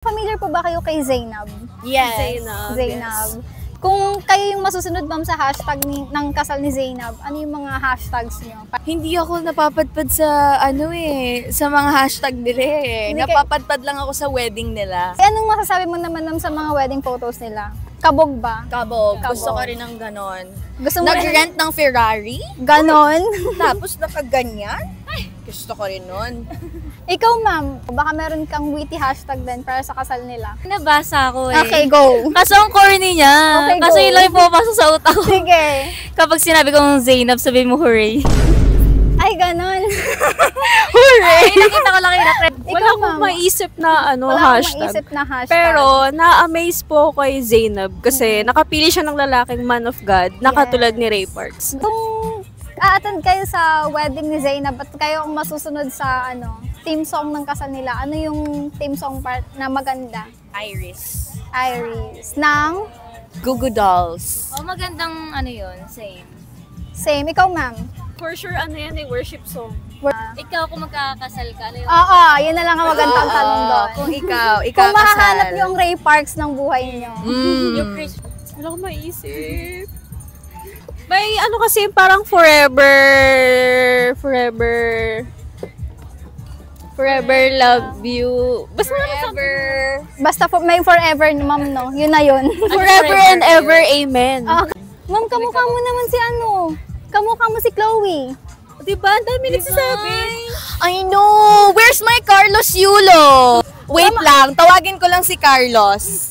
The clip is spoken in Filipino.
Familiar po ba kayo kay Zainab? Yes. Zainab. Kung kayo yung masusunod ma'am sa hashtag ng kasal ni Zainab, ano yung mga hashtags niyo? Hindi ako napapadpad sa sa mga hashtag nila Napapadpad lang ako sa wedding nila. Anong masasabi mo naman sa mga wedding photos nila? Kabog ba? Kabog. Kabog. Gusto ko rin ng ganon. Gusto mo Nag-rent ng Ferrari? ganon? Tapos nakaganyan? Ay, gusto ko rin nun. Ikaw ma'am, baka meron kang witty hashtag din para sa kasal nila. Nabasa ko eh. Okay, go! Kaso ang corny niya. Okay, Kaso go. yun lang yung pumapasok sa utak ko. Sige! Kapag sinabi kong Zainab, sabihin mo hooray. Ay, ganon! Hooray! Nakita ko lang yung Ikaw, Wala akong ma'am. maisip na Wala akong hashtag. maisip na hashtag. Pero na-amaze po ako kay Zainab kasi nakapili siya ng lalaking man of God na katulad ni Ray Parks. Kung a-attend kayo sa wedding ni Zainab at kayo ang masusunod sa theme song ng kasal nila, ano yung theme song part na maganda? Iris. Iris. Ng? Goo Goo Dolls. Oh, magandang yun, same. Same. Ikaw, ma'am? For sure, worship song. Ikaw kung magkakasal ka, ano yung... Oo, yun na lang ang magandang tanong doon. Kung ikaw Kung mahahanap kasal. yung Ray Parks ng buhay niyo. Yung Chris... Wala akong maisip. May kasi parang forever love you. Basta Forever. Basta may forever, ma'am, no? Yun na yun. forever and ever, amen. Okay. Ma'am, kamukha mo naman si kamukha mo si Chloe. Diba? Ang dami nagsasabi. I know! Where's my Carlos Yulo? Wait lang, tawagin ko lang si Carlos.